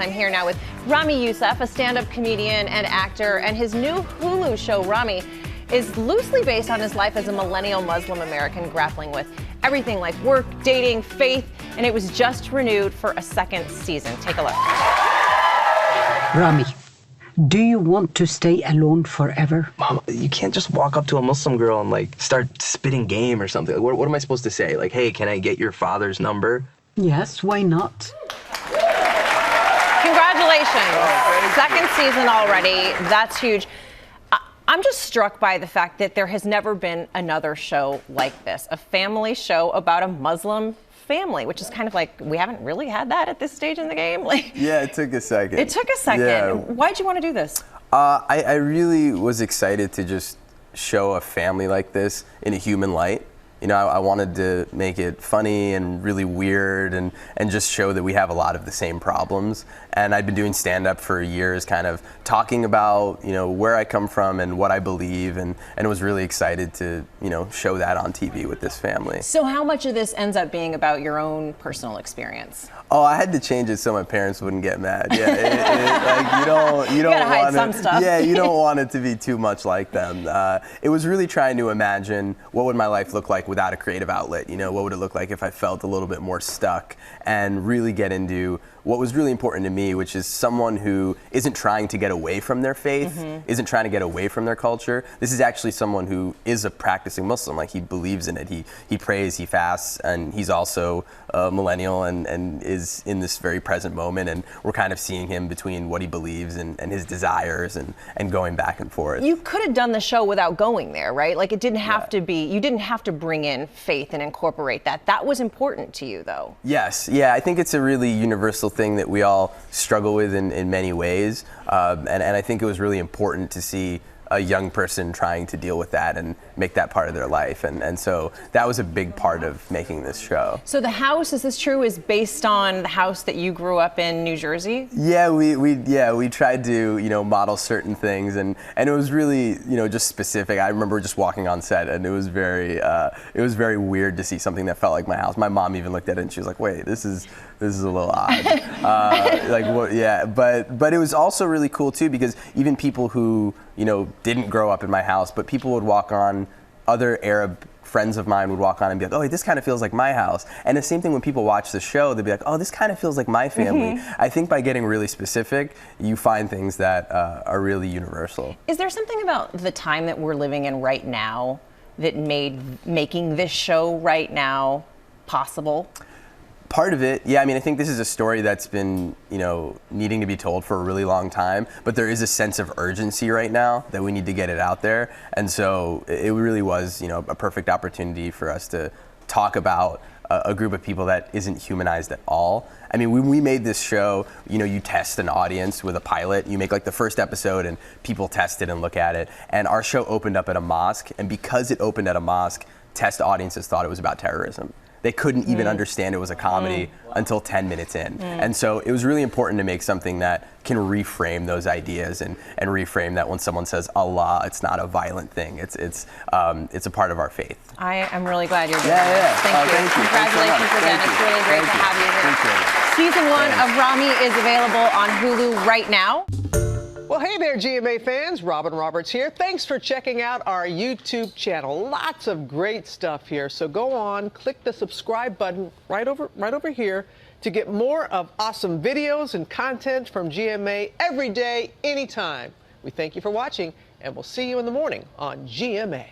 I'm here now with Ramy Youssef, a stand-up comedian and actor, and his new Hulu show, Ramy, is loosely based on his life as a millennial Muslim American grappling with everything like work, dating, faith, and it was just renewed for a second season. Take a look. Ramy, do you want to stay alone forever? Mom, you can't just walk up to a Muslim girl and like start spitting game or something. What am I supposed to say? Like, hey, can I get your father's number? Yes, why not? Congratulations. Second season already. That's huge. I'm just struck by the fact that there has never been another show like this, a family show about a Muslim family, which is kind of like, we haven't really had that at this stage in the game. Yeah, it took a second. It took a second. Yeah. Why'd you want to do this? I really was excited to just show a family like this in a human light. You know, I wanted to make it funny and really weird and just show that we have a lot of the same problems. And I'd been doing stand-up for years, kind of talking about, you know, where I come from and what I believe, and was really excited to, you know, show that on TV with this family. So how much of this ends up being about your own personal experience? Oh, I had to change it so my parents wouldn't get mad. Yeah, like you don't gotta hide want some stuff. Yeah, you don't want it to be too much like them. It was really trying to imagine what would my life look like without a creative outlet. You know, what would it look like if I felt a little bit more stuck, and really get into what was really important to me, which is someone who isn't trying to get away from their faith, isn't trying to get away from their culture. This is actually someone who is a practicing Muslim. Like, he believes in it. He prays, he fasts, and he's also a millennial and is in this very present moment. And we're kind of seeing him between what he believes and his desires and going back and forth. You could have done the show without going there, right? Like, it didn't have to be, you didn't have to bring in faith and incorporate that. That was important to you, though. Yes, yeah, I think it's a really universal thing that we all struggle with in many ways. And I think it was really important to see a young person trying to deal with that and make that part of their life. And so that was a big part of making this show. So the house, is this true, is based on the house that you grew up in New Jersey? Yeah, we tried to, you know, model certain things, and it was really, you know, just specific. I remember just walking on set, and it was very weird to see something that felt like my house. My mom even looked at it and she was like, wait, this is a little odd. Like, what? Yeah, but it was also really cool too, because even people who, you know, didn't grow up in my house, but people would walk on, other Arab friends of mine would walk on and be like, oh, this kind of feels like my house. And the same thing when people watch the show, they'd be like, oh, this kind of feels like my family. I think by getting really specific, you find things that are really universal. Is there something about the time that we're living in right now that made making this show right now possible? Part of it, yeah. I mean, I think this is a story that's been, you know, needing to be told for a really long time, but there is a sense of urgency right now that we need to get it out there. And so it really was, you know, a perfect opportunity for us to talk about a group of people that isn't humanized at all. I mean, when we made this show, you know, you test an audience with a pilot. You make like the first episode and people test it and look at it. And our show opened up at a mosque, and because it opened at a mosque, test audiences thought it was about terrorism. They couldn't even understand it was a comedy until 10 minutes in. And so it was really important to make something that can reframe those ideas and reframe that when someone says Allah, it's not a violent thing. It's a part of our faith. I am really glad you're doing Yeah. this. Thank you. Thank you. Congratulations again. It's really great to have you here. Season 1 of Ramy is available on Hulu right now. Well, hey there, GMA fans. Robin Roberts here. Thanks for checking out our YouTube channel. Lots of great stuff here. So go on, click the subscribe button right over here to get more of awesome videos and content from GMA every day, anytime. We thank you for watching, and we'll see you in the morning on GMA.